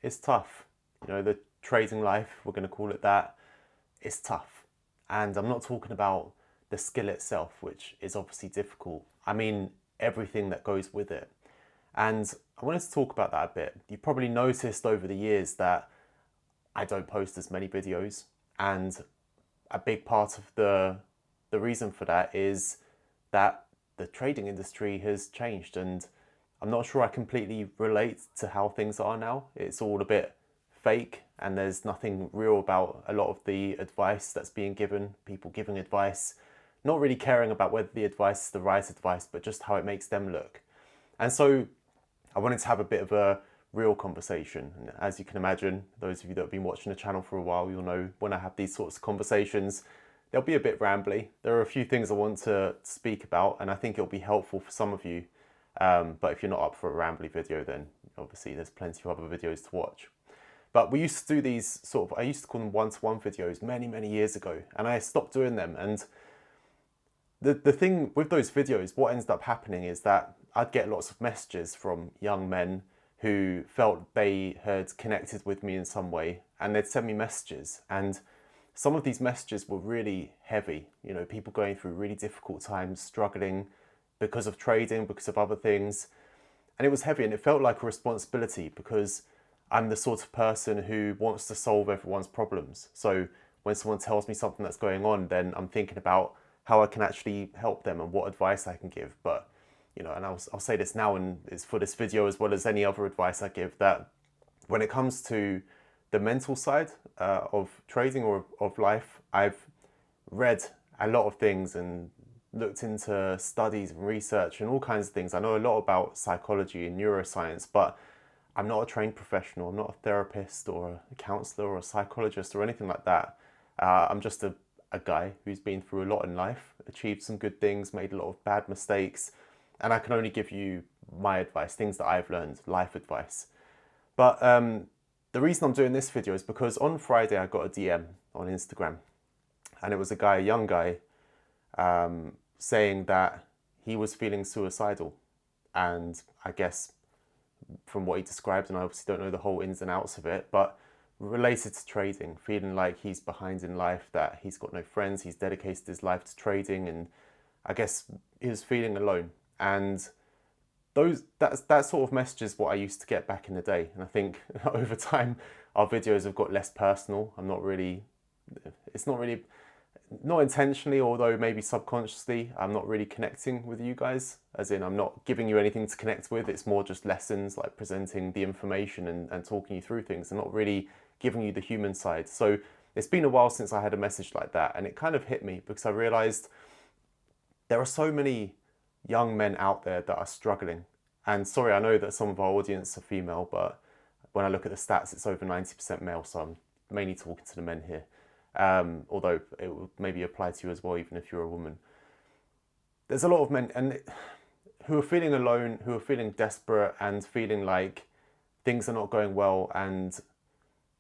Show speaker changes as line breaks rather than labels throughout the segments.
it's tough. The trading life, we're going to call it that, it's tough. And I'm not talking about the skill itself, which is obviously difficult. I mean, everything that goes with it. And I wanted to talk about that a bit. You probably noticed over the years that I don't post as many videos. And a big part of the reason for that is that the trading industry has changed, and I'm not sure I completely relate to how things are now. It's all a bit fake, and there's nothing real about a lot of the advice that's being given, people giving advice, not really caring about whether the advice is the right advice, but just how it makes them look. And so I wanted to have a bit of a real conversation. And as you can imagine, those of you that have been watching the channel for a while, you'll know when I have these sorts of conversations, they'll be a bit rambly. There are a few things I want to speak about, and I think it'll be helpful for some of you. But if you're not up for a rambly video, then obviously there's plenty of other videos to watch. But we used to do these I used to call them one-to-one videos many, many years ago, and I stopped doing them. And the thing with those videos, what ended up happening is that I'd get lots of messages from young men who felt they had connected with me in some way, and they'd send me messages. And some of these messages were really heavy, people going through really difficult times, struggling because of trading, because of other things. And it was heavy, and it felt like a responsibility, because I'm the sort of person who wants to solve everyone's problems. So when someone tells me something that's going on, then I'm thinking about how I can actually help them and what advice I can give. But and I'll say this now, and it's for this video as well as any other advice I give, that when it comes to the mental side of trading or of life, I've read a lot of things and looked into studies and research and all kinds of things. I know a lot about psychology and neuroscience, but I'm not a trained professional. I'm not a therapist or a counselor or a psychologist or anything like that. I'm just a guy who's been through a lot in life, achieved some good things, made a lot of bad mistakes, and I can only give you my advice, things that I've learned, life advice. But the reason I'm doing this video is because on Friday I got a DM on Instagram, and it was a young guy, saying that he was feeling suicidal. And I guess from what he described, and I obviously don't know the whole ins and outs of it, but related to trading, feeling like he's behind in life, that he's got no friends, he's dedicated his life to trading, and I guess he was feeling alone. And that sort of message is what I used to get back in the day. And I think over time our videos have got less personal. It's not intentionally, although maybe subconsciously, I'm not really connecting with you guys, as in I'm not giving you anything to connect with. It's more just lessons, like presenting the information and talking you through things, and not really giving you the human side. So it's been a while since I had a message like that, and it kind of hit me because I realized there are so many young men out there that are struggling. And sorry, I know that some of our audience are female, but when I look at the stats, it's over 90% male, so I'm mainly talking to the men here. Although it would maybe apply to you as well, even if you're a woman. There's a lot of men who are feeling alone, who are feeling desperate, and feeling like things are not going well, and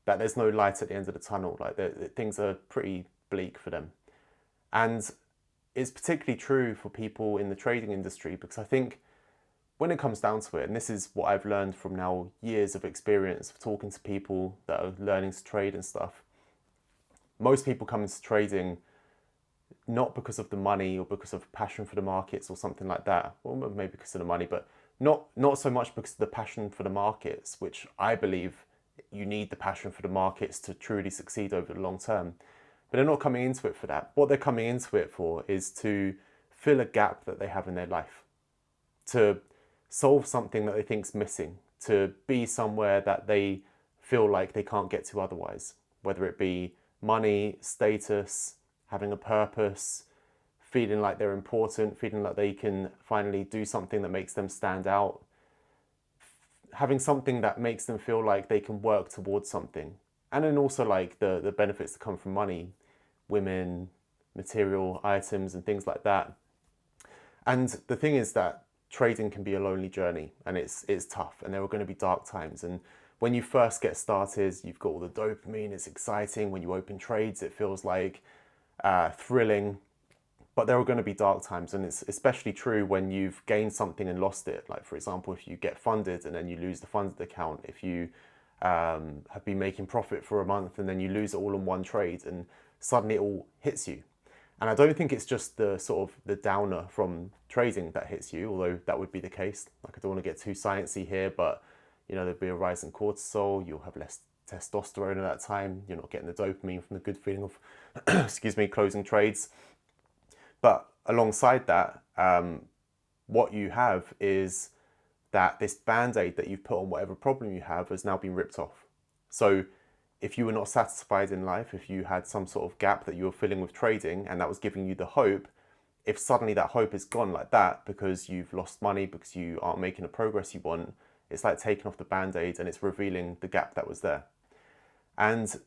that there's no light at the end of the tunnel, like things are pretty bleak for them. And it's particularly true for people in the trading industry, because I think when it comes down to it, and this is what I've learned from now years of experience of talking to people that are learning to trade and stuff, most people come into trading not because of the money or because of passion for the markets or something like that, or maybe because of the money, but not so much because of the passion for the markets, which I believe you need the passion for the markets to truly succeed over the long term. But they're not coming into it for that. What they're coming into it for is to fill a gap that they have in their life, to solve something that they think's missing, to be somewhere that they feel like they can't get to otherwise, whether it be money, status, having a purpose, feeling like they're important, feeling like they can finally do something that makes them stand out, having something that makes them feel like they can work towards something. And then also like the benefits that come from money, women, material items and things like that. And the thing is that trading can be a lonely journey, and it's tough, and there are going to be dark times. And when you first get started, you've got all the dopamine, it's exciting. When you open trades, it feels like thrilling. But there are going to be dark times, and it's especially true when you've gained something and lost it. Like, for example, if you get funded and then you lose the funded account, if you have been making profit for a month, and then you lose it all in one trade, and suddenly it all hits you. And I don't think it's just the sort of the downer from trading that hits you, although that would be the case. Like, I don't want to get too sciencey here, but there'll be a rise in cortisol, you'll have less testosterone at that time, you're not getting the dopamine from the good feeling of, excuse me, closing trades. But alongside that, what you have is that this band-aid that you've put on whatever problem you have has now been ripped off. So if you were not satisfied in life, if you had some sort of gap that you were filling with trading and that was giving you the hope, if suddenly that hope is gone like that because you've lost money, because you aren't making the progress you want, it's like taking off the band-aid and it's revealing the gap that was there. And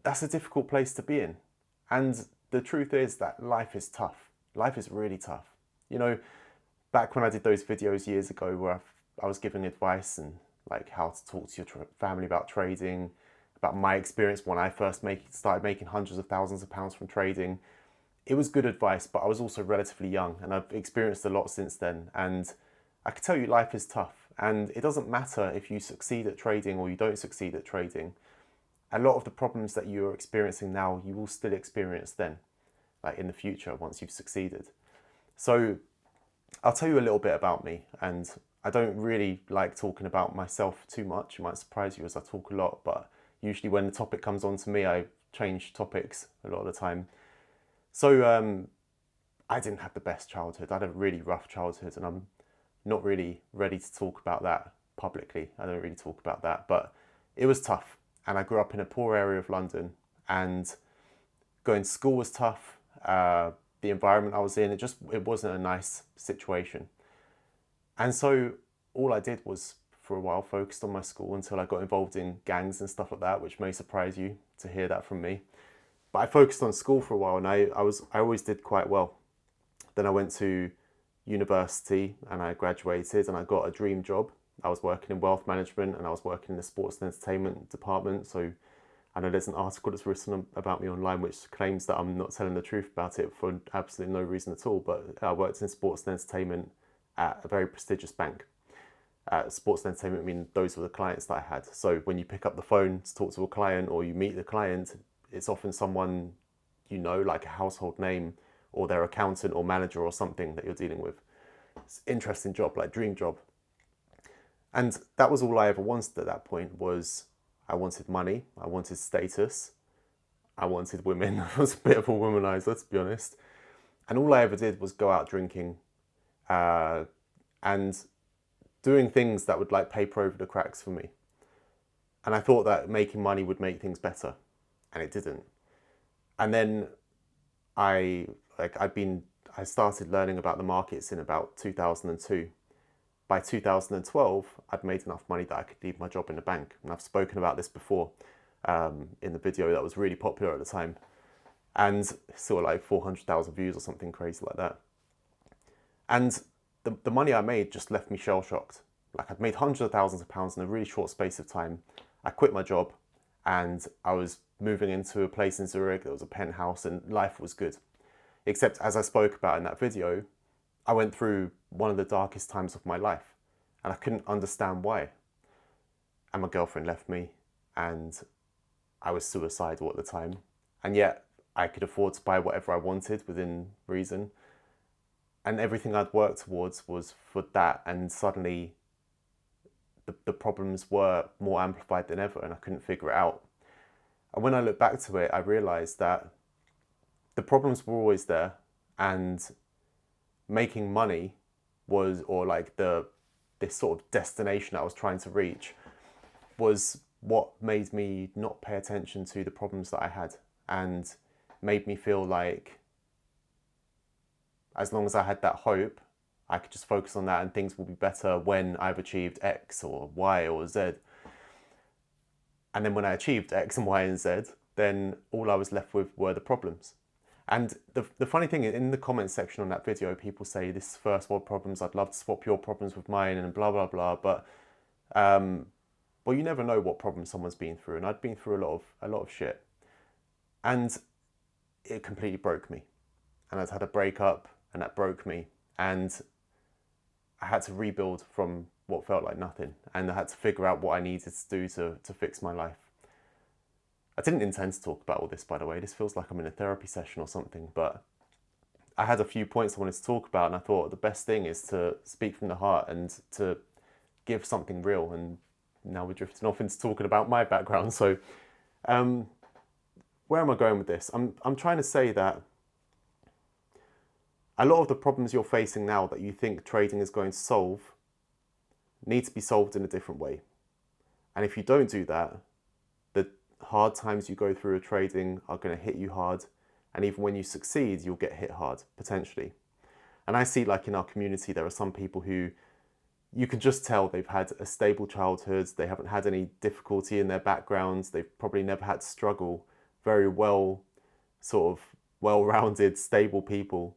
that's a difficult place to be in. And the truth is that life is tough. Life is really tough. Back when I did those videos years ago where I was giving advice and like how to talk to your family about trading, about my experience when I first started making hundreds of thousands of pounds from trading, it was good advice, but I was also relatively young and I've experienced a lot since then. And I can tell you life is tough, and it doesn't matter if you succeed at trading or you don't succeed at trading. A lot of the problems that you're experiencing now, you will still experience then, like in the future, once you've succeeded. So I'll tell you a little bit about me, and I don't really like talking about myself too much. It might surprise you as I talk a lot, but usually when the topic comes on to me, I change topics a lot of the time. So I didn't have the best childhood. I had a really rough childhood, and I'm not really ready to talk about that publicly. I don't really talk about that, but it was tough. And I grew up in a poor area of London, and going to school was tough. The environment I was in, it wasn't a nice situation. And so all I did was, for a while, focused on my school until I got involved in gangs and stuff like that, which may surprise you to hear that from me. But I focused on school for a while, and I always did quite well. Then I went to university and I graduated and I got a dream job. I was working in wealth management and I was working in the sports and entertainment department. So I know there's an article that's written about me online which claims that I'm not telling the truth about it for absolutely no reason at all. But I worked in sports and entertainment at a very prestigious bank. Sports and entertainment, I mean, those were the clients that I had. So when you pick up the phone to talk to a client or you meet the client, it's often someone like a household name, or their accountant or manager or something that you're dealing with. It's an interesting job, like dream job. And that was all I ever wanted at that point. Was I wanted money, I wanted status, I wanted women. I was a bit of a womanizer, to be honest. And all I ever did was go out drinking and doing things that would like paper over the cracks for me. And I thought that making money would make things better, and it didn't. And then I started learning about the markets in about 2002. By 2012, I'd made enough money that I could leave my job in the bank. And I've spoken about this before in the video that was really popular at the time. And sort of like 400,000 views or something crazy like that. And the money I made just left me shell-shocked. Like, I'd made hundreds of thousands of pounds in a really short space of time. I quit my job and I was moving into a place in Zurich. There was a penthouse and life was good. Except, as I spoke about in that video, I went through one of the darkest times of my life and I couldn't understand why. And my girlfriend left me and I was suicidal at the time. And yet I could afford to buy whatever I wanted within reason. And everything I'd worked towards was for that. And suddenly the problems were more amplified than ever and I couldn't figure it out. And when I look back to it, I realized that the problems were always there, and making money was, or like this sort of destination I was trying to reach, was what made me not pay attention to the problems that I had, and made me feel like as long as I had that hope, I could just focus on that and things will be better when I've achieved X or Y or Z. And then when I achieved X and Y and Z, then all I was left with were the problems. And the funny thing, in the comments section on that video, people say, this is first world problems, I'd love to swap your problems with mine and blah, blah, blah. But, well, you never know what problems someone's been through. And I'd been through a lot of shit. And it completely broke me. And I'd had a breakup and that broke me. And I had to rebuild from what felt like nothing, and I had to figure out what I needed to do to fix my life. I didn't intend to talk about all this, by the way. This feels like I'm in a therapy session or something, but I had a few points I wanted to talk about, and I thought the best thing is to speak from the heart and to give something real. And now we're drifting off into talking about my background. So where am I going with this? I'm trying to say that a lot of the problems you're facing now that you think trading is going to solve need to be solved in a different way. And if you don't do that, the hard times you go through with trading are going to hit you hard. And even when you succeed, you'll get hit hard, potentially. And I see, like, in our community, there are some people who you can just tell they've had a stable childhood, they haven't had any difficulty in their backgrounds, they've probably never had to struggle, very well, sort of well-rounded, stable people,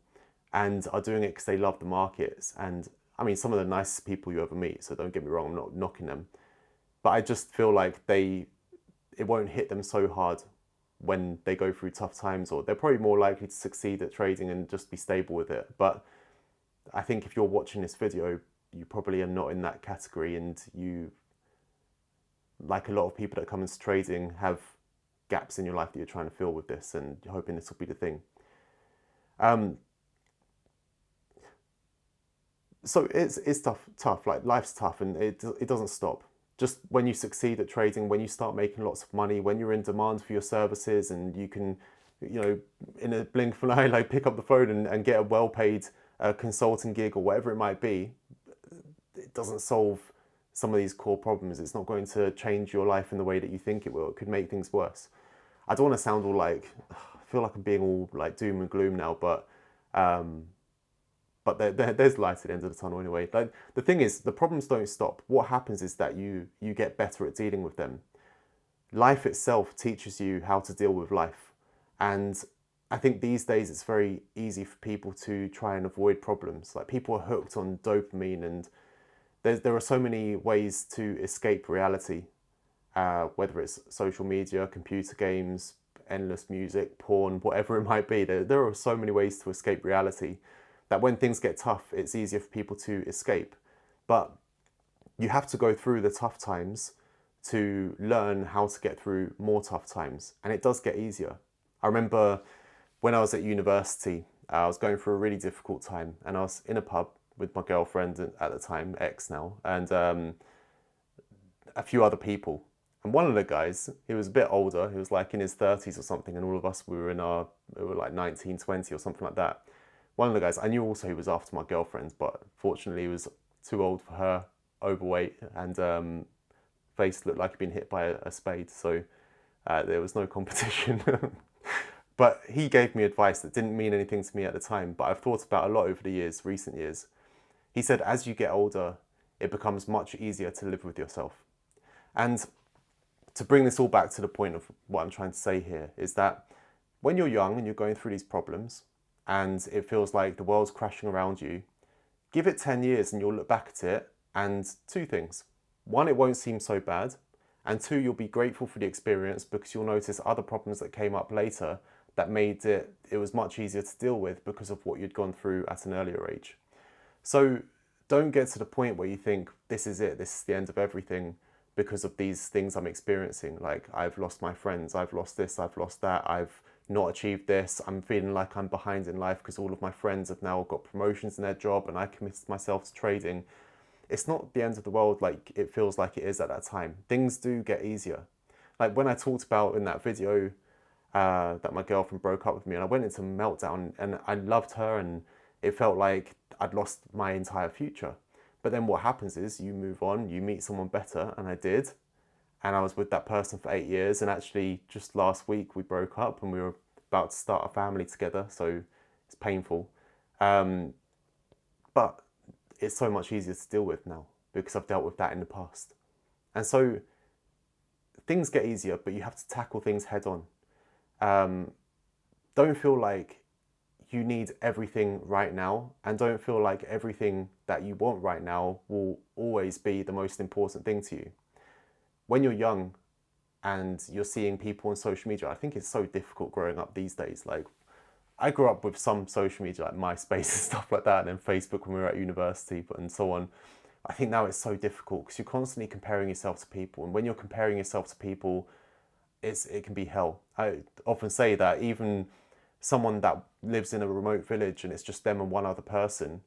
and are doing it because they love the markets. And I mean, some of the nicest people you ever meet, so don't get me wrong, I'm not knocking them. But I just feel like it won't hit them so hard when they go through tough times, or they're probably more likely to succeed at trading and just be stable with it. But I think if you're watching this video, you probably are not in that category, and you, like a lot of people that come into trading, have gaps in your life that you're trying to fill with this, and you're hoping this will be the thing. So it's tough. Like, life's tough, and it doesn't stop. Just when you succeed at trading, when you start making lots of money, when you're in demand for your services, and you can, in a blink of an eye, like, pick up the phone and get a well-paid consulting gig or whatever it might be, it doesn't solve some of these core problems. It's not going to change your life in the way that you think it will. It could make things worse. I don't want to sound all like, I feel like I'm being all like doom and gloom now, but there's light at the end of the tunnel anyway. Like, the thing is, the problems don't stop. What happens is that you get better at dealing with them. Life itself teaches you how to deal with life. And I think these days it's very easy for people to try and avoid problems. Like, people are hooked on dopamine, and there are so many ways to escape reality, whether it's social media, computer games, endless music, porn, whatever it might be. There are so many ways to escape reality that when things get tough, it's easier for people to escape. But you have to go through the tough times to learn how to get through more tough times. And it does get easier. I remember when I was at university, I was going through a really difficult time, and I was in a pub with my girlfriend at the time, ex now, and a few other people. And one of the guys, he was a bit older, he was like in his 30s or something, and all of us, we were like 19, 20 or something like that. One of the guys, I knew also he was after my girlfriend, but fortunately he was too old for her, overweight, and face looked like he'd been hit by a spade, so there was no competition. But he gave me advice that didn't mean anything to me at the time, but I've thought about a lot over the years, recent years. He said, as you get older, it becomes much easier to live with yourself. And to bring this all back to the point of what I'm trying to say here, is that when you're young and you're going through these problems, and it feels like the world's crashing around you, give it 10 years and you'll look back at it, and two things. One, it won't seem so bad, and two, you'll be grateful for the experience, because you'll notice other problems that came up later that made it was much easier to deal with because of what you'd gone through at an earlier age. So don't get to the point where you think, this is it, this is the end of everything because of these things I'm experiencing. Like, I've lost my friends, I've lost this, I've lost that, I've not achieved this, I'm feeling like I'm behind in life because all of my friends have now got promotions in their job and I committed myself to trading. It's not the end of the world like it feels like it is at that time. Things do get easier. Like, when I talked about in that video that my girlfriend broke up with me, and I went into meltdown, and I loved her, and it felt like I'd lost my entire future. But then what happens is you move on, you meet someone better, and I did. And I was with that person for 8 years, and actually just last week we broke up and we were about to start a family together, so it's painful. But it's so much easier to deal with now because I've dealt with that in the past. And so things get easier, but you have to tackle things head on. Don't feel like you need everything right now, and don't feel like everything that you want right now will always be the most important thing to you. When you're young and you're seeing people on social media, I think it's so difficult growing up these days. Like, I grew up with some social media like MySpace and stuff like that, and then Facebook when we were at university and so on. I think now it's so difficult because you're constantly comparing yourself to people, and when you're comparing yourself to people, it can be hell. I often say that even someone that lives in a remote village and it's just them and one other person,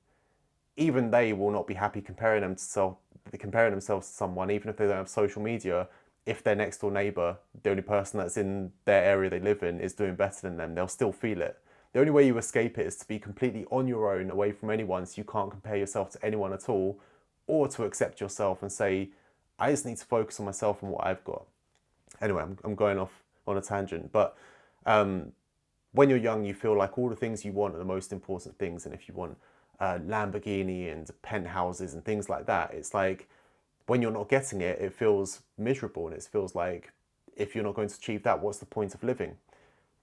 even they will not be happy comparing themselves to someone, even if they don't have social media. If their next door neighbour, the only person that's in their area they live in, is doing better than them, they'll still feel it. The only way you escape it is to be completely on your own, away from anyone, so you can't compare yourself to anyone at all, or to accept yourself and say, I just need to focus on myself and what I've got. Anyway, I'm going off on a tangent, but when you're young, you feel like all the things you want are the most important things, and if you want Lamborghini and penthouses and things like that, it's like when you're not getting it, it feels miserable, and it feels like if you're not going to achieve that, what's the point of living?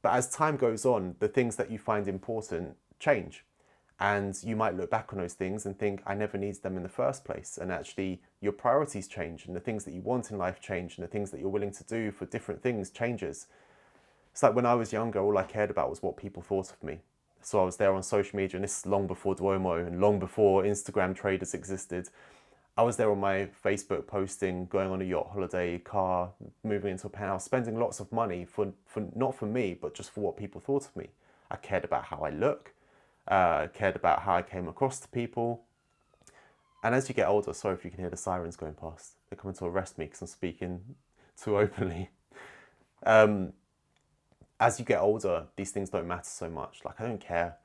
But as time goes on, the things that you find important change. And you might look back on those things and think, I never needed them in the first place. And actually, your priorities change, and the things that you want in life change, and the things that you're willing to do for different things changes. It's like when I was younger, all I cared about was what people thought of me. So I was there on social media, and this is long before Duomo and long before Instagram traders existed. I was there on my Facebook posting, going on a yacht holiday, car, moving into a penthouse, spending lots of money for not for me, but just for what people thought of me. I cared about how I look, cared about how I came across to people. And as you get older, sorry if you can hear the sirens going past, they're coming to arrest me because I'm speaking too openly. As you get older, these things don't matter so much. Like, I don't care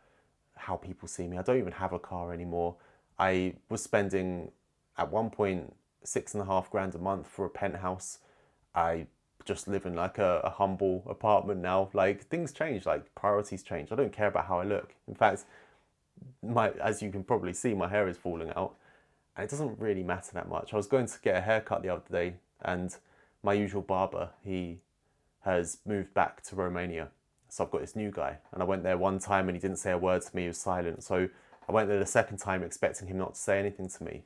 how people see me. I don't even have a car anymore. I was spending, at one point, $6,500 a month for a penthouse. I just live in like a humble apartment now. Like, things change, like priorities change. I don't care about how I look. In fact, as you can probably see, my hair is falling out, and it doesn't really matter that much. I was going to get a haircut the other day, and my usual barber, he has moved back to Romania. So I've got this new guy, and I went there one time and he didn't say a word to me, he was silent. So I went there the second time expecting him not to say anything to me,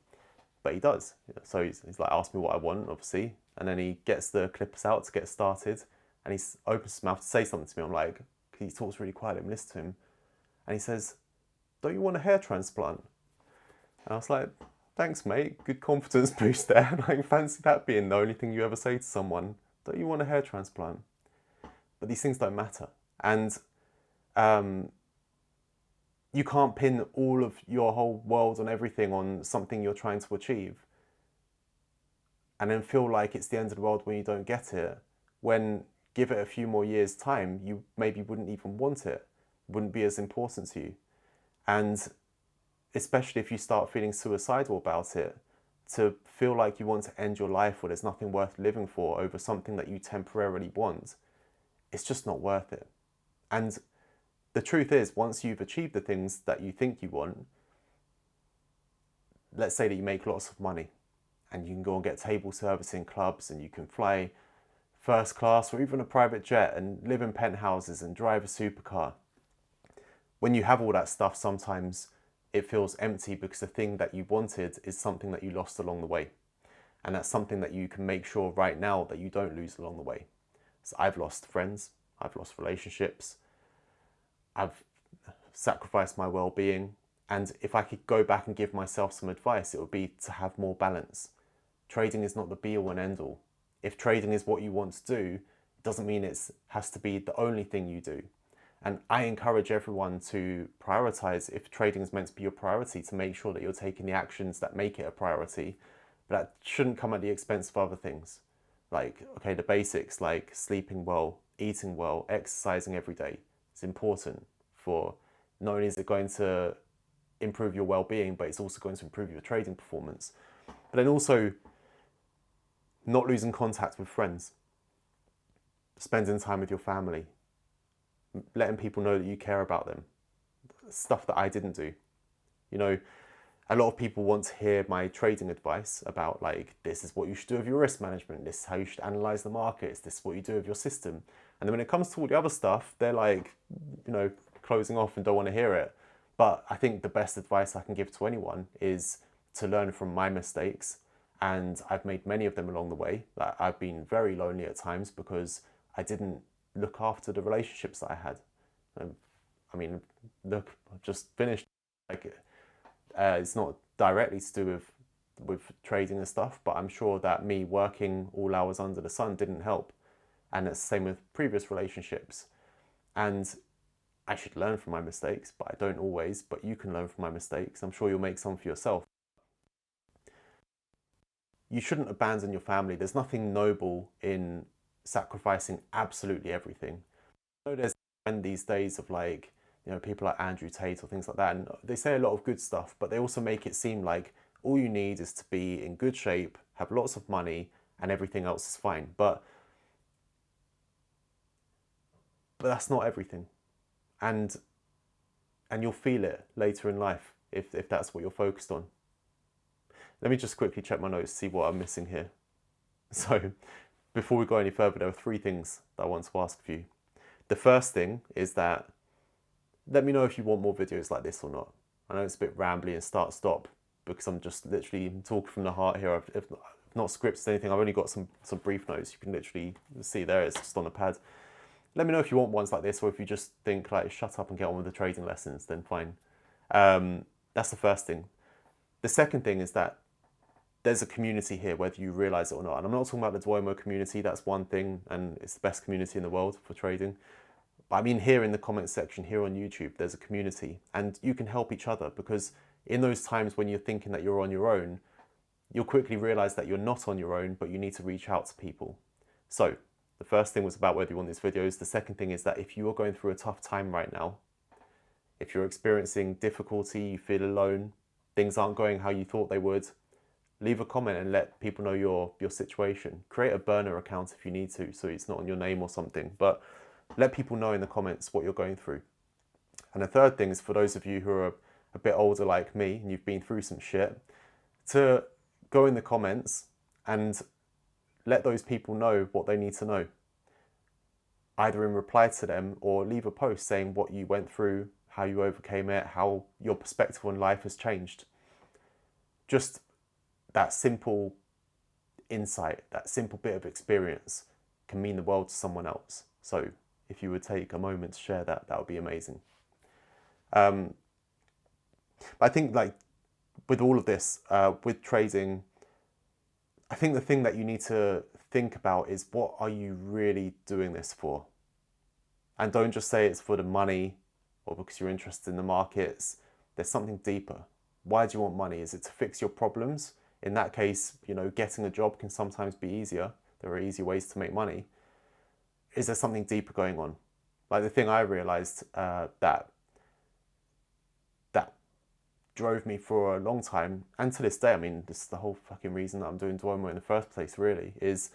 but he does. So he's like, asked me what I want, obviously, and then he gets the clippers out to get started, and he opens his mouth to say something to me. I'm like, he talks really quietly, I'm listening to him, and he says, don't you want a hair transplant? And I was like, thanks mate, good confidence boost there. Like, fancy that being the only thing you ever say to someone. Don't you want a hair transplant? But these things don't matter. And you can't pin all of your whole world on everything on something you're trying to achieve and then feel like it's the end of the world when you don't get it, when give it a few more years time, you maybe wouldn't even want it, wouldn't be as important to you. And especially if you start feeling suicidal about it, to feel like you want to end your life or there's nothing worth living for over something that you temporarily want, it's just not worth it. And the truth is, once you've achieved the things that you think you want, let's say that you make lots of money and you can go and get table service in clubs and you can fly first class or even a private jet and live in penthouses and drive a supercar. When you have all that stuff, sometimes it feels empty because the thing that you wanted is something that you lost along the way. And that's something that you can make sure right now that you don't lose along the way. So I've lost friends, I've lost relationships, I've sacrificed my well-being. And if I could go back and give myself some advice, it would be to have more balance. Trading is not the be-all and end-all. If trading is what you want to do, it doesn't mean it has to be the only thing you do. And I encourage everyone to prioritize, if trading is meant to be your priority, to make sure that you're taking the actions that make it a priority. But that shouldn't come at the expense of other things. Like, okay, the basics like sleeping well, eating well, exercising every day is important for, not only is it going to improve your well-being, but it's also going to improve your trading performance. But then also not losing contact with friends, spending time with your family, letting people know that you care about them. Stuff that I didn't do. You know, a lot of people want to hear my trading advice about, like, this is what you should do with your risk management, this is how you should analyze the markets, this is what you do with your system. And then when it comes to all the other stuff, they're like, you know, closing off and don't want to hear it. But I think the best advice I can give to anyone is to learn from my mistakes. And I've made many of them along the way. I've been very lonely at times because I didn't look after the relationships that I had. I mean, look, I've just finished. Like, it's not directly to do with with trading and stuff, but I'm sure that me working all hours under the sun didn't help. And it's the same with previous relationships. And I should learn from my mistakes, but I don't always. But you can learn from my mistakes. I'm sure you'll make some for yourself. You shouldn't abandon your family. There's nothing noble in sacrificing absolutely everything. I know there's these days of like, people like Andrew Tate or things like that, and they say a lot of good stuff, but they also make it seem like all you need is to be in good shape, have lots of money, and everything else is fine. But that's not everything. And you'll feel it later in life if that's what you're focused on. Let me just quickly check my notes, see what I'm missing here. So before we go any further, there are 3 things that I want to ask of you. The first thing is that let me know if you want more videos like this or not. I know it's a bit rambly and start-stop because I'm just literally talking from the heart here. I've not scripted anything. I've only got some brief notes. You can literally see there, it's just on a pad. Let me know if you want ones like this, or if you just think like, shut up and get on with the trading lessons, then fine. That's the first thing. The second thing is that there's a community here, whether you realize it or not. And I'm not talking about the Duomo community, that's one thing, and it's the best community in the world for trading. But I mean, here in the comment section, here on YouTube, there's a community, and you can help each other, because in those times when you're thinking that you're on your own, you'll quickly realize that you're not on your own, but you need to reach out to people. So the first thing was about whether you want these videos. The second thing is that if you are going through a tough time right now, if you're experiencing difficulty, you feel alone, things aren't going how you thought they would, leave a comment and let people know your situation. Create a burner account if you need to, so it's not on your name or something, but let people know in the comments what you're going through. And the third thing is for those of you who are a bit older like me and you've been through some shit, to go in the comments and let those people know what they need to know. Either in reply to them or leave a post saying what you went through, how you overcame it, how your perspective on life has changed. Just that simple insight, that simple bit of experience can mean the world to someone else. So if you would take a moment to share that, that would be amazing. But I think like with all of this, with trading, I think the thing that you need to think about is, what are you really doing this for? And don't just say it's for the money or because you're interested in the markets. There's something deeper. Why do you want money? Is it to fix your problems? In that case, getting a job can sometimes be easier. There are easy ways to make money. Is there something deeper going on? Like the thing I realized that drove me for a long time, and to this day, I mean, this is the whole fucking reason that I'm doing Duomo in the first place, really, is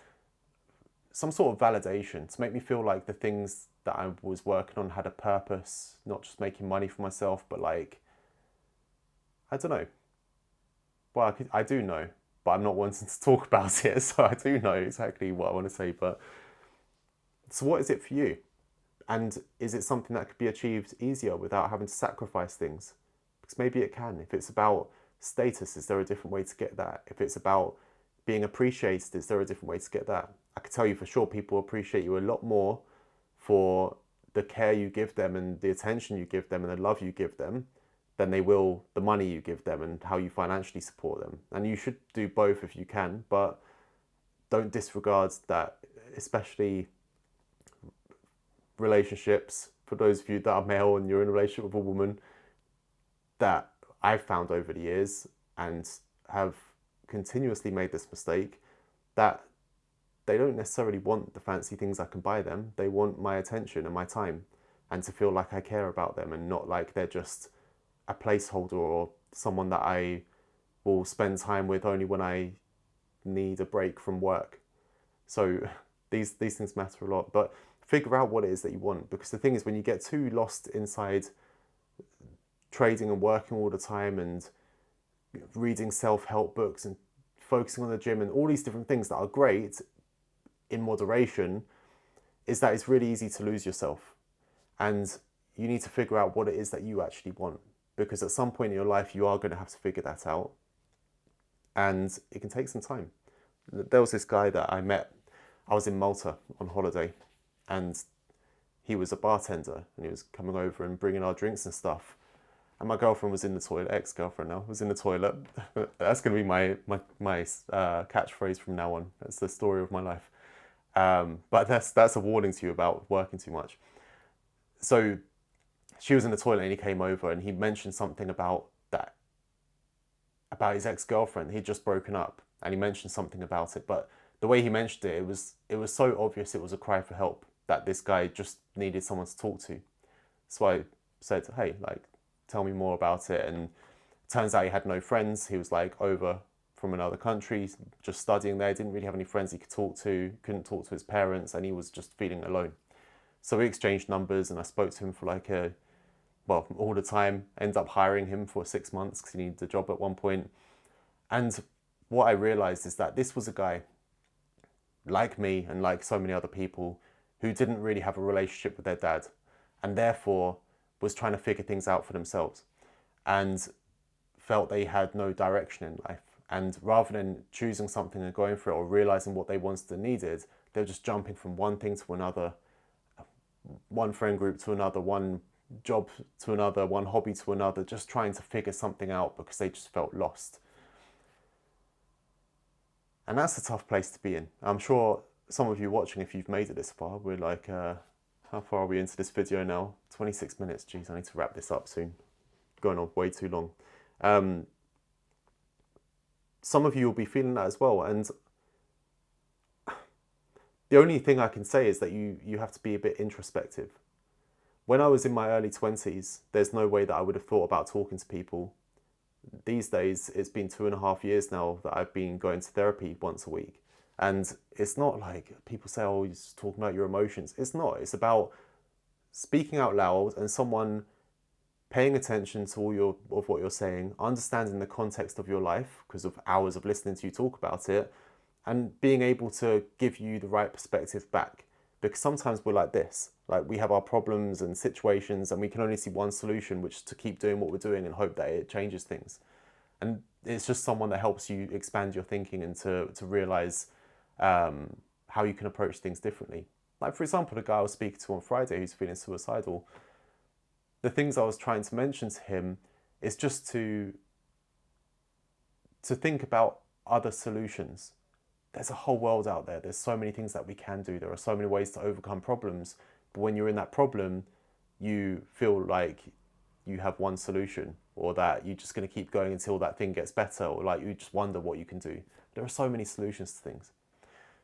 some sort of validation to make me feel like the things that I was working on had a purpose, not just making money for myself, but like, I don't know. Well, I do know, but I'm not wanting to talk about it, so I do know exactly what I want to say. But so what is it for you? And is it something that could be achieved easier without having to sacrifice things? Because maybe it can. If it's about status, is there a different way to get that? If it's about being appreciated, is there a different way to get that? I can tell you for sure people appreciate you a lot more for the care you give them and the attention you give them and the love you give them than they will the money you give them and how you financially support them. And you should do both if you can, but don't disregard that, especially relationships. For those of you that are male and you're in a relationship with a woman, that I've found over the years and have continuously made this mistake, that they don't necessarily want the fancy things I can buy them. They want my attention and my time, and to feel like I care about them and not like they're just a placeholder or someone that I will spend time with only when I need a break from work. So these things matter a lot, but figure out what it is that you want, because the thing is, when you get too lost inside trading and working all the time and reading self-help books and focusing on the gym and all these different things that are great in moderation, is that it's really easy to lose yourself. And you need to figure out what it is that you actually want, because at some point in your life you are going to have to figure that out, and it can take some time. There was this guy that I met, I was in Malta on holiday, and he was a bartender and he was coming over and bringing our drinks and stuff. and my girlfriend was in the toilet. Ex-girlfriend now was in the toilet. That's gonna be my catchphrase from now on. That's the story of my life. But that's a warning to you about working too much. So she was in the toilet and he came over and he mentioned something about his ex-girlfriend. He'd just broken up and he mentioned something about it. But the way he mentioned it, it was so obvious it was a cry for help, that this guy just needed someone to talk to. So I said, hey, like, tell me more about it. And it turns out he had no friends. He was like over from another country, just studying there, didn't really have any friends he could talk to, couldn't talk to his parents, and he was just feeling alone. So we exchanged numbers and I spoke to him for all the time. Ended up hiring him for 6 months because he needed a job at one point. And what I realized is that this was a guy like me and like so many other people who didn't really have a relationship with their dad and therefore was trying to figure things out for themselves and felt they had no direction in life. And rather than choosing something and going for it or realizing what they wanted and needed, they were just jumping from one thing to another, one friend group to another, one job to another, one hobby to another, just trying to figure something out because they just felt lost. And that's a tough place to be in. I'm sure some of you watching, if you've made it this far, we're like, how far are we into this video now? 26 minutes. Geez, I need to wrap this up soon. Going on way too long. Some of you will be feeling that as well. And the only thing I can say is that you have to be a bit introspective. When I was in my early 20s, there's no way that I would have thought about talking to people. These days, it's been 2.5 years now that I've been going to therapy once a week. And it's not like people say, oh, you're just talking about your emotions. It's not. It's about speaking out loud and someone paying attention to all of what you're saying, understanding the context of your life because of hours of listening to you talk about it, and being able to give you the right perspective back. Because sometimes we're like this, like we have our problems and situations and we can only see one solution, which is to keep doing what we're doing and hope that it changes things. And it's just someone that helps you expand your thinking and to realize how you can approach things differently. Like, for example, the guy I was speaking to on Friday who's feeling suicidal, the things I was trying to mention to him is just to think about other solutions. There's a whole world out there. There's so many things that we can do. There are so many ways to overcome problems. But when you're in that problem, you feel like you have one solution, or that you're just going to keep going until that thing gets better, or like you just wonder what you can do. There are so many solutions to things.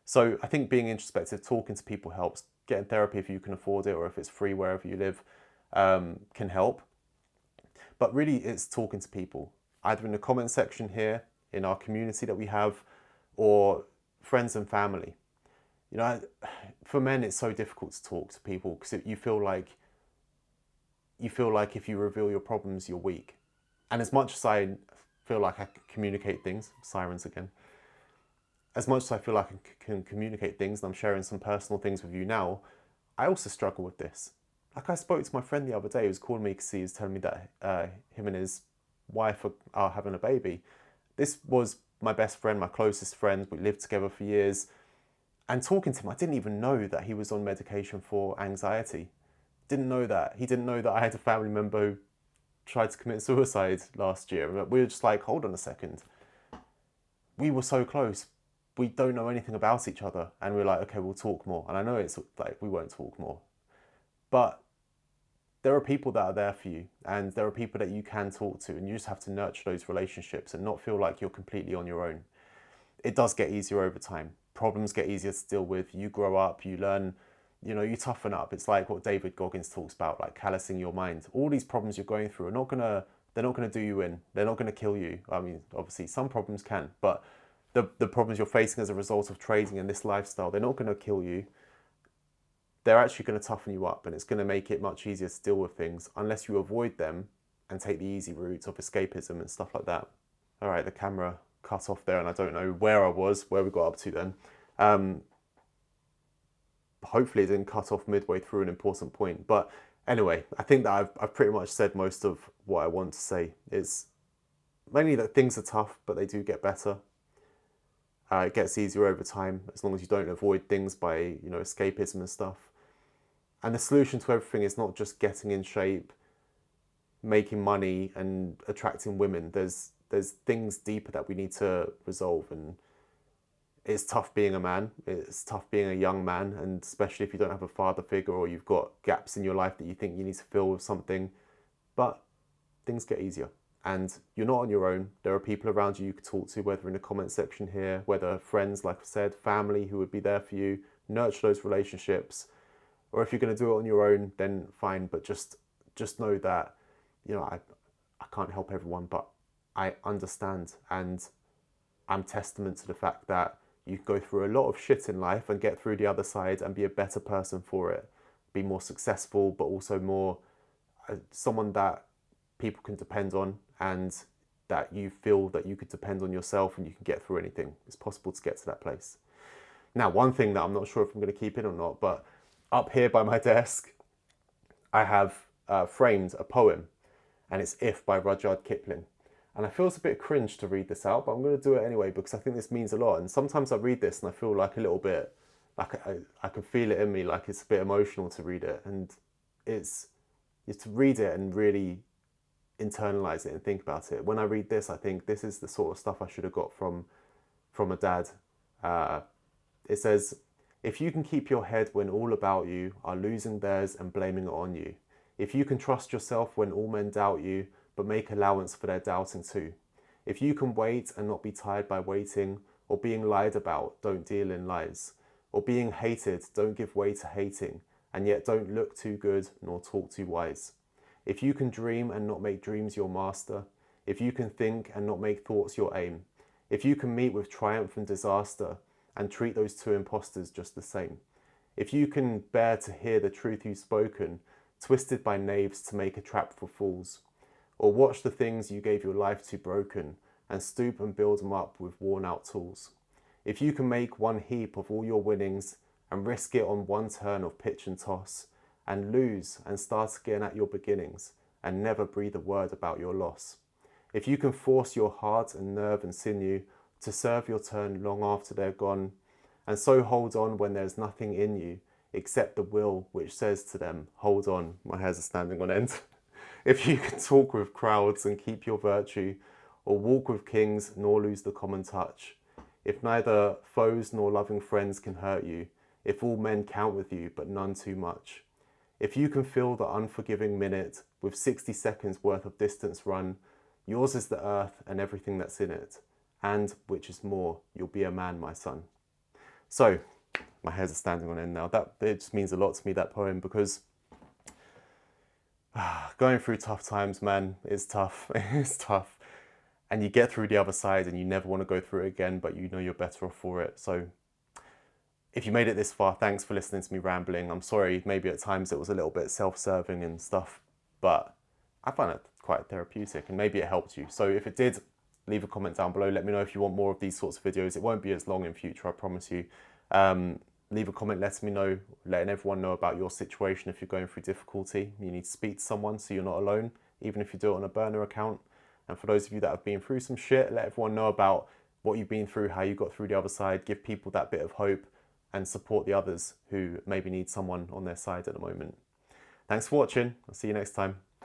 So I think being introspective, talking to people helps. Getting therapy if you can afford it, or if it's free wherever you live, can help. But really it's talking to people, either in the comment section here, in our community that we have, or friends and family. You know, for men it's so difficult to talk to people because you feel like if you reveal your problems, you're weak. And as much as I feel like I can communicate things, sirens again, as much as I feel like I can communicate things, and I'm sharing some personal things with you now, I also struggle with this. Like, I spoke to my friend the other day who was calling me because he was telling me that him and his wife are having a baby. This was my best friend, my closest friend. We lived together for years. And talking to him, I didn't even know that he was on medication for anxiety. Didn't know that. He didn't know that I had a family member who tried to commit suicide last year. We were just like, hold on a second. We were so close. We don't know anything about each other. And we're like, okay, we'll talk more. And I know it's like, we won't talk more. But there are people that are there for you, and there are people that you can talk to, and you just have to nurture those relationships and not feel like you're completely on your own. It does get easier over time. Problems get easier to deal with. You grow up, you learn, you toughen up. It's like what David Goggins talks about, like callousing your mind. All these problems you're going through they're not gonna do you in. They're not gonna kill you. I mean, obviously some problems can, but the problems you're facing as a result of trading and this lifestyle, they're not gonna kill you. They're actually going to toughen you up, and it's going to make it much easier to deal with things unless you avoid them and take the easy route of escapism and stuff like that. All right, the camera cut off there and I don't know where we got up to then. Hopefully it didn't cut off midway through an important point. But anyway, I think that I've pretty much said most of what I want to say. It's mainly that things are tough, but they do get better. It gets easier over time as long as you don't avoid things by, escapism and stuff. And the solution to everything is not just getting in shape, making money and attracting women. There's things deeper that we need to resolve, and it's tough being a man. It's tough being a young man, and especially if you don't have a father figure or you've got gaps in your life that you think you need to fill with something. But things get easier, and you're not on your own. There are people around you can talk to, whether in the comment section here, whether friends, like I said, family who would be there for you. Nurture those relationships, or if you're going to do it on your own, then fine. But just know that, you know, I can't help everyone, but I understand, and I'm testament to the fact that you can go through a lot of shit in life and get through the other side and be a better person for it, be more successful, but also more someone that people can depend on, and that you feel that you could depend on yourself and you can get through anything. It's possible to get to that place. Now, one thing that I'm not sure if I'm going to keep in or not, but up here by my desk, I have framed a poem, and it's If by Rudyard Kipling. And I feel it's a bit cringe to read this out, but I'm going to do it anyway because I think this means a lot. And sometimes I read this and I feel like a little bit, like I can feel it in me, like it's a bit emotional to read it. And it's to read it and really internalize it and think about it. When I read this, I think this is the sort of stuff I should have got from a dad. It says, if you can keep your head when all about you are losing theirs and blaming it on you, if you can trust yourself when all men doubt you, but make allowance for their doubting too, if you can wait and not be tired by waiting, or being lied about, don't deal in lies, or being hated, don't give way to hating, and yet don't look too good nor talk too wise. If you can dream and not make dreams your master, if you can think and not make thoughts your aim, if you can meet with triumph and disaster and treat those two impostors just the same, if you can bear to hear the truth you've spoken, twisted by knaves to make a trap for fools, or watch the things you gave your life to broken and stoop and build them up with worn out tools, if you can make one heap of all your winnings and risk it on one turn of pitch and toss, and lose and start again at your beginnings and never breathe a word about your loss, if you can force your heart and nerve and sinew to serve your turn long after they're gone, and so hold on when there's nothing in you except the will which says to them, hold on, my hairs are standing on end. If you can talk with crowds and keep your virtue, or walk with kings nor lose the common touch, if neither foes nor loving friends can hurt you, if all men count with you but none too much, if you can fill the unforgiving minute with 60 seconds worth of distance run, yours is the earth and everything that's in it, and, which is more, you'll be a man, my son. So, my hairs are standing on end now. It just means a lot to me, that poem, because going through tough times, man, is tough. It's tough. And you get through the other side and you never want to go through it again, but you know you're better off for it. So if you made it this far, thanks for listening to me rambling. I'm sorry, maybe at times it was a little bit self-serving and stuff, but I find it quite therapeutic and maybe it helped you. So if it did, leave a comment down below. Let me know if you want more of these sorts of videos. It won't be as long in future, I promise you. Leave a comment letting me know, letting everyone know about your situation. If you're going through difficulty, you need to speak to someone so you're not alone, even if you do it on a burner account. And for those of you that have been through some shit, let everyone know about what you've been through, how you got through the other side, give people that bit of hope and support the others who maybe need someone on their side at the moment. Thanks for watching. I'll see you next time.